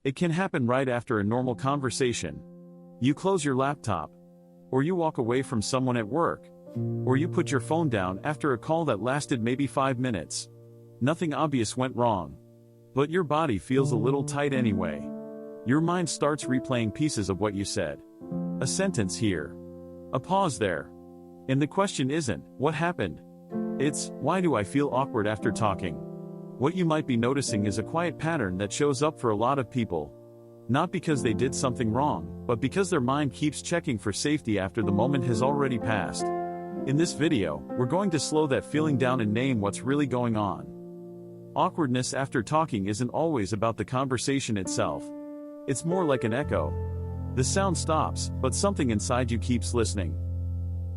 It can happen right after a normal conversation. You close your laptop, or you walk away from someone at work, or you put your phone down after a call that lasted maybe 5 minutes. Nothing obvious went wrong. But your body feels a little tight anyway. Your mind starts replaying pieces of what you said. A sentence here. A pause there. And the question isn't, what happened? It's, why do I feel awkward after talking? What you might be noticing is a quiet pattern that shows up for a lot of people. Not because they did something wrong, but because their mind keeps checking for safety after the moment has already passed. In this video, we're going to slow that feeling down and name what's really going on. Awkwardness after talking isn't always about the conversation itself. It's more like an echo. The sound stops, but something inside you keeps listening.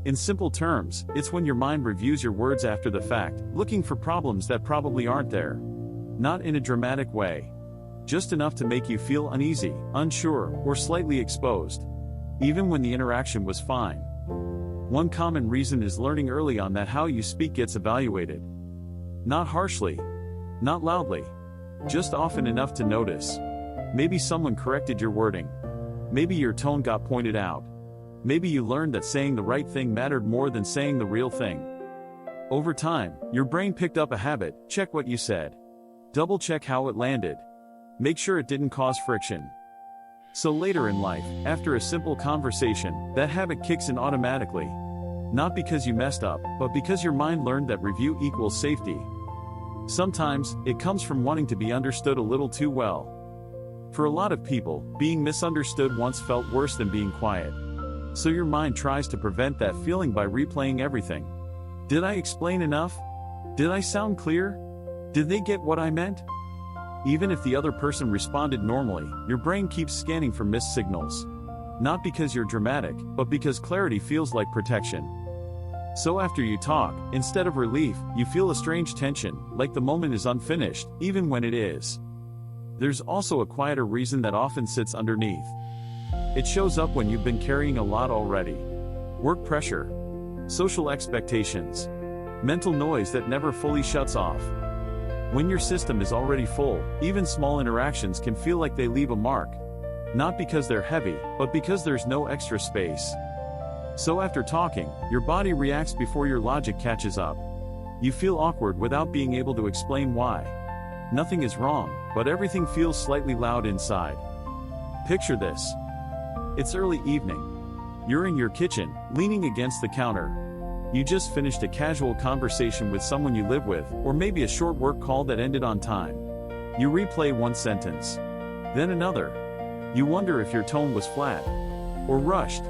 In simple terms, it's when your mind reviews your words after the fact, looking for problems that probably aren't there. Not in a dramatic way. Just enough to make you feel uneasy, unsure, or slightly exposed. Even when the interaction was fine. One common reason is learning early on that how you speak gets evaluated. Not harshly. Not loudly. Just often enough to notice. Maybe someone corrected your wording. Maybe your tone got pointed out. Maybe you learned that saying the right thing mattered more than saying the real thing. Over time, your brain picked up a habit. Check what you said. Double check how it landed. Make sure it didn't cause friction. So later in life, after a simple conversation, that habit kicks in automatically. Not because you messed up, but because your mind learned that review equals safety. Sometimes, it comes from wanting to be understood a little too well. For a lot of people, being misunderstood once felt worse than being quiet. So your mind tries to prevent that feeling by replaying everything. Did I explain enough? Did I sound clear? Did they get what I meant? Even if the other person responded normally, your brain keeps scanning for missed signals. Not because you're dramatic, but because clarity feels like protection. So after you talk, instead of relief, you feel a strange tension, like the moment is unfinished, even when it is. There's also a quieter reason that often sits underneath. It shows up when you've been carrying a lot already. Work pressure, social expectations, mental noise that never fully shuts off. When your system is already full, even small interactions can feel like they leave a mark. Not because they're heavy, but because there's no extra space. So after talking, your body reacts before your logic catches up. You feel awkward without being able to explain why. Nothing is wrong, but everything feels slightly loud inside. Picture this. It's early evening. You're in your kitchen, leaning against the counter. You just finished a casual conversation with someone you live with, or maybe a short work call that ended on time. You replay one sentence, then another. You wonder if your tone was flat, or rushed,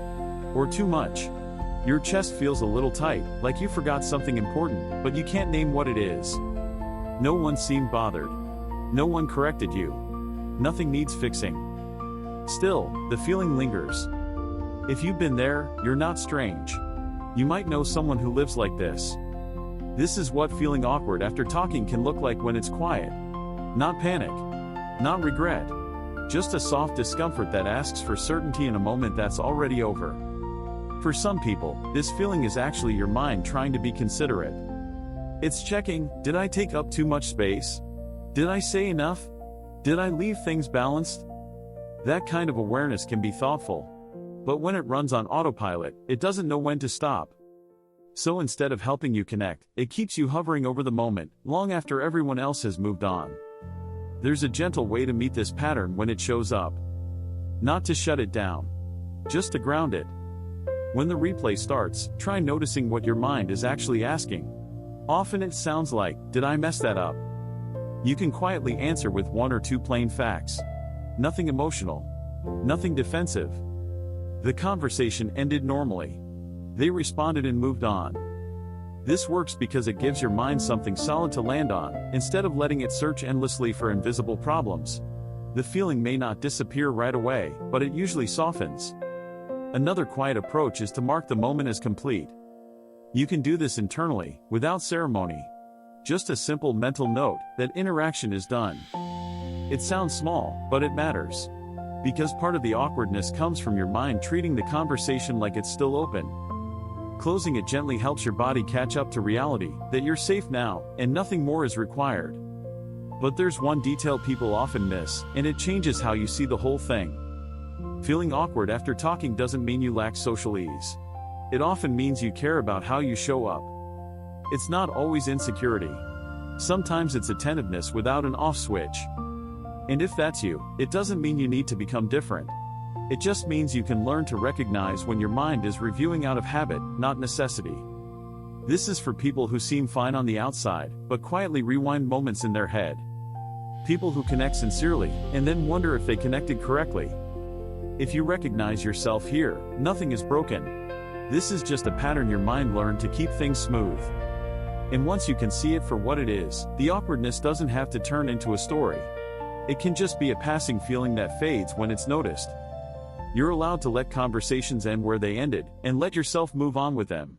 or too much. Your chest feels a little tight, like you forgot something important, but you can't name what it is. No one seemed bothered. No one corrected you. Nothing needs fixing. Still, the feeling lingers. If you've been there, you're not strange. You might know someone who lives like this. This is what feeling awkward after talking can look like when it's quiet. Not panic. Not regret. Just a soft discomfort that asks for certainty in a moment that's already over. For some people, this feeling is actually your mind trying to be considerate. It's checking, did I take up too much space? Did I say enough? Did I leave things balanced? That kind of awareness can be thoughtful. But when it runs on autopilot, it doesn't know when to stop. So instead of helping you connect, it keeps you hovering over the moment, long after everyone else has moved on. There's a gentle way to meet this pattern when it shows up. Not to shut it down. Just to ground it. When the replay starts, try noticing what your mind is actually asking. Often it sounds like, did I mess that up? You can quietly answer with one or two plain facts. Nothing emotional. Nothing defensive. The conversation ended normally. They responded and moved on. This works because it gives your mind something solid to land on, instead of letting it search endlessly for invisible problems. The feeling may not disappear right away, but it usually softens. Another quiet approach is to mark the moment as complete. You can do this internally, without ceremony. Just a simple mental note that interaction is done. It sounds small, but it matters. Because part of the awkwardness comes from your mind treating the conversation like it's still open. Closing it gently helps your body catch up to reality, that you're safe now, and nothing more is required. But there's one detail people often miss, and it changes how you see the whole thing. Feeling awkward after talking doesn't mean you lack social ease. It often means you care about how you show up. It's not always insecurity. Sometimes it's attentiveness without an off switch. And if that's you, it doesn't mean you need to become different. It just means you can learn to recognize when your mind is reviewing out of habit, not necessity. This is for people who seem fine on the outside, but quietly rewind moments in their head. People who connect sincerely, and then wonder if they connected correctly. If you recognize yourself here, nothing is broken. This is just a pattern your mind learned to keep things smooth. And once you can see it for what it is, the awkwardness doesn't have to turn into a story. It can just be a passing feeling that fades when it's noticed. You're allowed to let conversations end where they ended, and let yourself move on with them.